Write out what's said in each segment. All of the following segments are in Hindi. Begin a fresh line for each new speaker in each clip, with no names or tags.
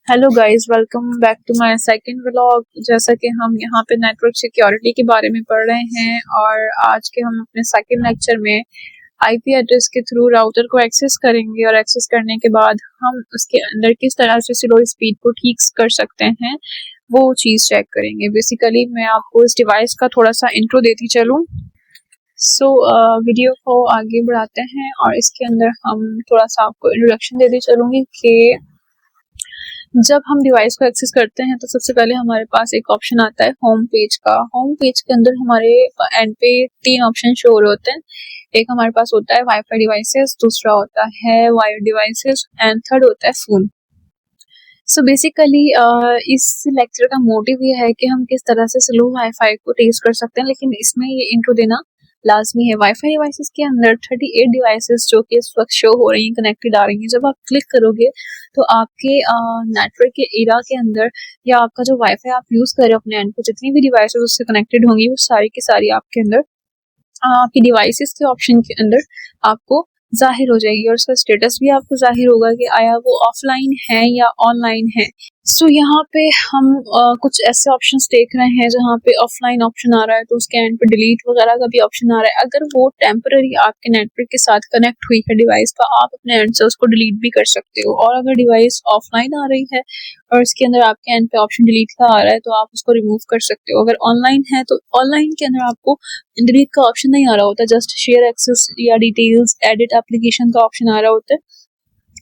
Hello guys, welcome back to my second vlog. जैसा कि हम यहाँ पे नेटवर्क सिक्योरिटी के बारे में पढ़ रहे हैं और आज के हम अपने सेकंड लेक्चर में आईपी एड्रेस के थ्रू राउटर को एक्सेस करेंगे और एक्सेस करने के बाद हम उसके अंदर किस तरह से स्लो स्पीड को ठीक कर सकते हैं वो चीज़ चेक करेंगे। बेसिकली मैं आपको इस डिवाइस का थोड़ा सा इंट्रो देती चलूँ। वीडियो को आगे बढ़ाते हैं और इसके अंदर हम थोड़ा सा आपको इंट्रोडक्शन देती चलूँगी कि जब हम डिवाइस को एक्सेस करते हैं तो सबसे पहले हमारे पास एक ऑप्शन आता है होम पेज का। होम पेज के अंदर हमारे एंड पे 3 ऑप्शन शो हो रहे होते हैं। एक हमारे पास होता है वाईफाई डिवाइसेस, दूसरा होता है वायर डिवाइसेस एंड थर्ड होता है फोन। बेसिकली इस लेक्चर का मोटिव ये है कि हम किस तरह से स्लो वाईफाई को टेस्ट कर सकते हैं, लेकिन इसमें ये इंट्रो देना लाजमी है। वाईफाई डिवाइसेस के अंदर 38 डिवाइसेस जो कि इस वक्त शो हो रही हैं, कनेक्टेड आ रही हैं। जब आप क्लिक करोगे तो आपके नेटवर्क के एरिया के अंदर या आपका जो वाईफाई आप यूज कर रहे हो अपने एंड पर, जितनी भी डिवाइसेस उससे कनेक्टेड होंगी वो सारी की सारी आपके अंदर आपकी डिवाइसेस के ऑप्शन के अंदर आपको जाहिर हो जाएगी और उसका स्टेटस भी आपको जाहिर होगा कि आया वो ऑफलाइन है या ऑनलाइन है। यहाँ पे हम कुछ ऐसे ऑप्शंस देख रहे हैं जहाँ पे ऑफलाइन ऑप्शन आ रहा है तो उसके एंड पे डिलीट वगैरह का भी ऑप्शन आ रहा है। अगर वो टेम्पररी आपके नेटवर्क के साथ कनेक्ट हुई है डिवाइस तो आप अपने एंड से उसको डिलीट भी कर सकते हो, और अगर डिवाइस ऑफलाइन आ रही है और इसके अंदर आपके एंड पे ऑप्शन डिलीट का आ रहा है तो आप उसको रिमूव कर सकते हो। अगर ऑनलाइन है तो ऑनलाइन के अंदर आपको डिलीट का ऑप्शन नहीं आ रहा होता, जस्ट शेयर एक्सेस या डिटेल्स एडिट एप्लीकेशन का ऑप्शन आ रहा होता है,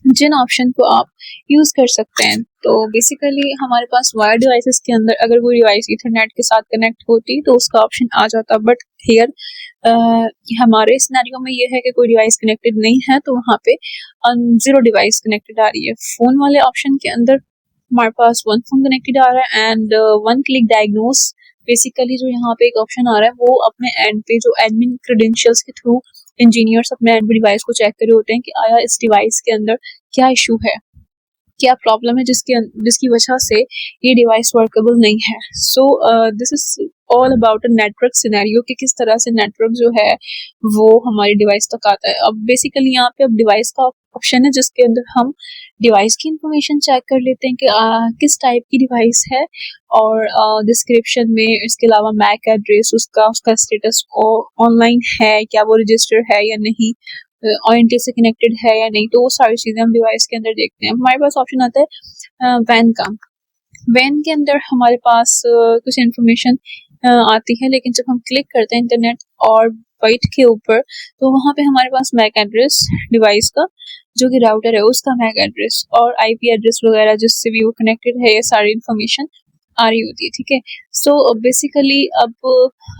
जिन ऑप्शन को आप यूज कर सकते हैं। तो बेसिकली हमारे पास वायर डिवाइसेस के अंदर अगर कोई डिवाइस इथरनेट के साथ कनेक्ट होती तो उसका ऑप्शन आ जाता, बट हियर हमारे सिनेरियो में ये है कि कोई डिवाइस कनेक्टेड नहीं है तो वहाँ पे जीरो डिवाइस कनेक्टेड आ रही है। फोन वाले ऑप्शन के अंदर हमारे पास वन फोन कनेक्टेड आ रहा है and one click diagnose. Basically जो यहाँ पे एक ऑप्शन आ रहा है वो अपने एंड पे जो एडमिन क्रेडेंशियल्स के थ्रू इंजीनियर्स अपने एंड डिवाइस को चेक कर रहे होते हैं कि आया इस डिवाइस के अंदर क्या इशू है, क्या प्रॉब्लम है जिसकी वजह से ये डिवाइस वर्केबल नहीं है। This is all about a network scenario कि किस तरह से नेटवर्क जो है वो हमारी डिवाइस तक आता है। अब बेसिकली यहाँ पे अब डिवाइस का ऑप्शन है जिसके अंदर हम डिवाइस की इंफॉर्मेशन चेक कर लेते हैं कि किस टाइप की डिवाइस है और डिस्क्रिप्शन में इसके अलावा मैक एड्रेस उसका स्टेटस ऑनलाइन है, क्या वो रजिस्टर है या नहीं, ONT से कनेक्टेड है या नहीं, तो वो सारी चीजें हम डिवाइस के अंदर देखते हैं। हमारे पास ऑप्शन आता है वैन का। वैन के अंदर हमारे पास कुछ इन्फॉर्मेशन आती है, लेकिन जब हम क्लिक करते हैं इंटरनेट और वाइट के ऊपर तो वहाँ पे हमारे पास मैक एड्रेस डिवाइस का जो कि राउटर है उसका मैक एड्रेस और IP एड्रेस वगैरह जिससे भी वो कनेक्टेड है, ये सारी इन्फॉर्मेशन आ रही होती है। ठीक है, बेसिकली अब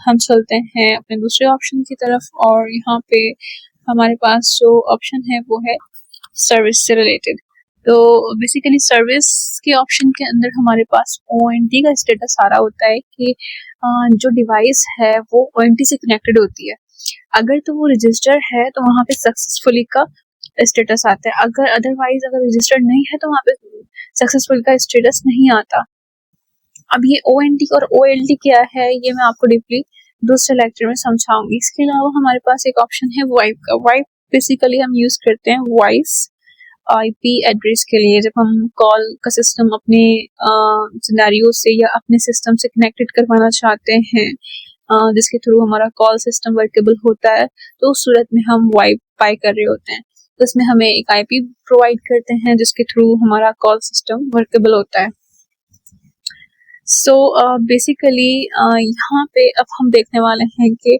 हम चलते हैं अपने दूसरे ऑप्शन की तरफ और यहाँ पे हमारे पास जो ऑप्शन है वो है सर्विस से रिलेटेड। तो बेसिकली सर्विस के ऑप्शन के अंदर हमारे पास ONT का स्टेटस आ रहा होता है कि जो डिवाइस है वो ONT से कनेक्टेड होती है। अगर तो वो रजिस्टर है तो वहाँ पे सक्सेसफुली का स्टेटस आता है, अगर अदरवाइज अगर रजिस्टर्ड नहीं है तो वहाँ पे सक्सेसफुल का स्टेटस नहीं आता। अब ये ONT और OLT क्या है ये मैं आपको डीपली दूसरे लेक्चर में समझाऊंगी। इसके अलावा हमारे पास एक ऑप्शन है वाइप का। वाइप बेसिकली हम यूज करते हैं वॉइस IP एड्रेस के लिए जब हम कॉल का सिस्टम अपने सिनेरियो से या अपने सिस्टम से कनेक्टेड करवाना चाहते हैं, जिसके थ्रू हमारा कॉल सिस्टम वर्केबल होता है, तो उस सूरत में हम वाइप पाई कर रहे होते हैं। तो इसमें हमें एक IP प्रोवाइड करते हैं जिसके थ्रू हमारा कॉल सिस्टम वर्केबल होता है। बेसिकली यहाँ पे अब हम देखने वाले हैं कि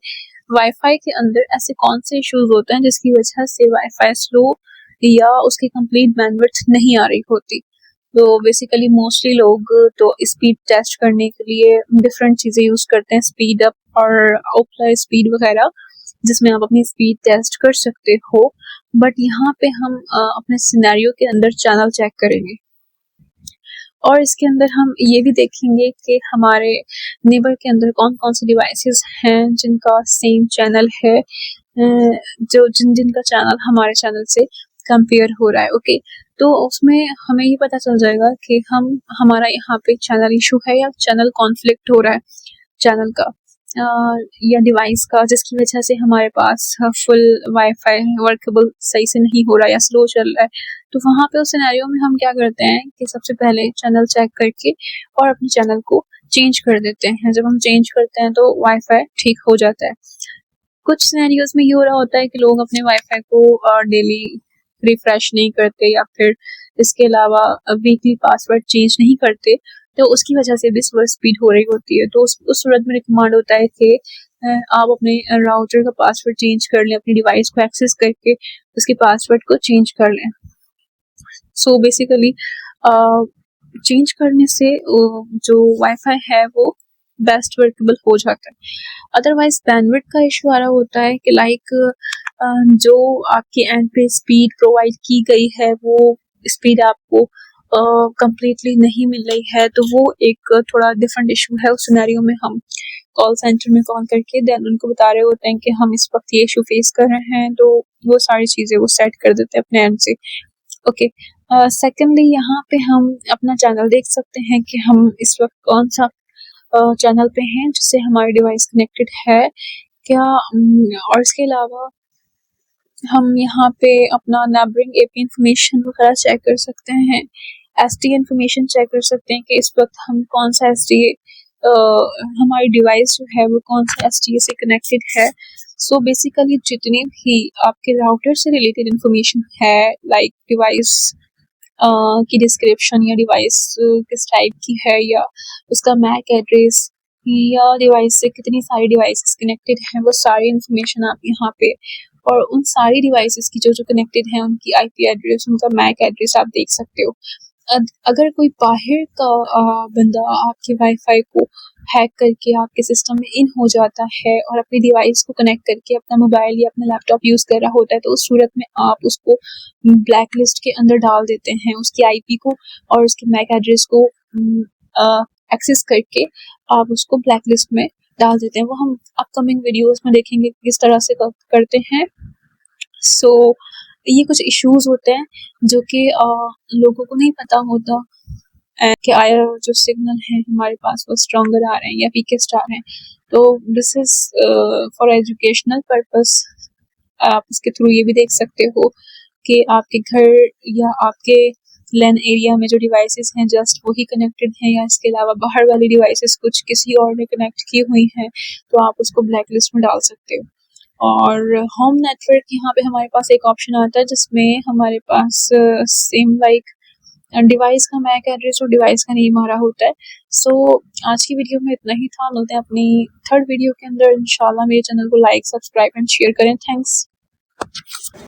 वाईफाई के अंदर ऐसे कौन से इश्यूज होते हैं जिसकी वजह से वाईफाई स्लो या उसकी कंप्लीट बैंडविड्थ नहीं आ रही होती। तो बेसिकली मोस्टली लोग तो स्पीड टेस्ट करने के लिए डिफरेंट चीज़ें यूज करते हैं, स्पीड अप और ओपला स्पीड वगैरह, जिसमें आप अपनी स्पीड टेस्ट कर सकते हो। बट यहाँ पे हम अपने सिनेरियो के अंदर चैनल चेक करेंगे और इसके अंदर हम ये भी देखेंगे कि हमारे नेबर के अंदर कौन कौन से डिवाइसेस हैं जिनका सेम चैनल है, जो जिनका चैनल हमारे चैनल से कंपेयर हो रहा है। ओके, तो उसमें हमें ये पता चल जाएगा कि हमारा यहाँ पे चैनल इशू है या चैनल कॉन्फ्लिक्ट हो रहा है चैनल का या डिवाइस का, जिसकी वजह से हमारे पास फुल वाईफाई वर्केबल सही से नहीं हो रहा या स्लो चल रहा है। तो वहाँ पे उस सिनेरियो में हम क्या करते हैं कि सबसे पहले चैनल चेक करके और अपने चैनल को चेंज कर देते हैं। जब हम चेंज करते हैं तो वाईफाई ठीक हो जाता है। कुछ सिनेरियोज में ये हो रहा होता है कि लोग अपने वाईफाई को डेली रिफ्रेश नहीं करते या फिर इसके अलावा वीकली पासवर्ड चेंज नहीं करते, तो उसकी वजह से भी स्लो स्पीड हो रही होती है। तो उस सूरत में रिकमेंड होता है कि आप अपने राउटर का पासवर्ड चेंज कर लें, अपनी डिवाइस को एक्सेस करके उसके पासवर्ड को चेंज कर लें। सो बेसिकली चेंज करने से जो वाईफाई है वो बेस्ट वर्केबल हो जाता है। अदरवाइज बैंडविड्थ का इशू आ रहा होता है कि लाइक जो आपके एंड पे स्पीड प्रोवाइड की गई है वो स्पीड आपको कंप्लीटली नहीं मिल रही है, तो वो एक थोड़ा डिफरेंट इशू है। उस सिनेरियो में हम कॉल सेंटर में कॉल करके देन उनको बता रहे होते हैं कि हम इस वक्त ये इशू फेस कर रहे हैं, तो वो सारी चीज़ें वो सेट कर देते हैं अपने एंड से। ओके, सेकेंडली यहाँ पे हम अपना चैनल देख सकते हैं कि हम इस वक्त कौन सा चैनल पे हैं जिससे हमारी डिवाइस कनेक्टेड है क्या। और इसके अलावा हम यहाँ पे अपना नेबरिंग एपी इंफॉर्मेशन वगैरह चेक कर सकते हैं, एसटी इंफॉर्मेशन चेक कर सकते हैं कि इस वक्त हम कौन सा एसटी हमारी डिवाइस जो है वो कौन सा एसटी से कनेक्टेड है। सो बेसिकली जितने भी आपके राउटर से रिलेटेड इंफॉर्मेशन है, लाइक डिवाइस की डिस्क्रिप्शन या डिवाइस किस टाइप की है या उसका मैक एड्रेस या डिवाइस से कितनी सारी डिवाइसेस कनेक्टेड हैं, वो सारी इंफॉर्मेशन आप यहाँ पे, और उन सारी डिवाइसेस की जो कनेक्टेड हैं उनकी आईपी एड्रेस, उनका मैक एड्रेस आप देख सकते हो। अगर कोई बाहर का बंदा आपके वाईफाई को हैक करके आपके सिस्टम में इन हो जाता है और अपनी डिवाइस को कनेक्ट करके अपना मोबाइल या अपना लैपटॉप यूज़ कर रहा होता है, तो उस सूरत में आप उसको ब्लैक लिस्ट के अंदर डाल देते हैं, उसकी आईपी को और उसके मैक एड्रेस को एक्सेस करके आप उसको ब्लैक लिस्ट में डाल देते हैं। वो हम अपकमिंग वीडियोस में देखेंगे किस तरह से करते हैं। सो ये कुछ इश्यूज होते हैं जो कि लोगों को नहीं पता होता कि आया जो सिग्नल है हमारे पास वो स्ट्रॉन्गर आ रहे हैं या वीकेस्ट आ रहे हैं। तो this is for educational purpose. आप इसके थ्रू ये भी देख सकते हो कि आपके घर या आपके लैन एरिया में जो डिवाइसेस हैं जस्ट वही कनेक्टेड हैं या इसके अलावा बाहर वाली डिवाइसेस कुछ किसी और ने कनेक्ट की हुई हैं, तो आप उसको ब्लैक लिस्ट में डाल सकते हो। और होम नेटवर्क यहाँ पे हमारे पास एक ऑप्शन आता है जिसमें हमारे पास सेम लाइक डिवाइस का मैक एड्रेस और डिवाइस का नेम आ रहा होता है। सो आज की वीडियो में इतना ही था। मिलते हैं अपनी थर्ड वीडियो के अंदर इंशाल्लाह। मेरे चैनल को लाइक, सब्सक्राइब एंड शेयर करें। थैंक्स।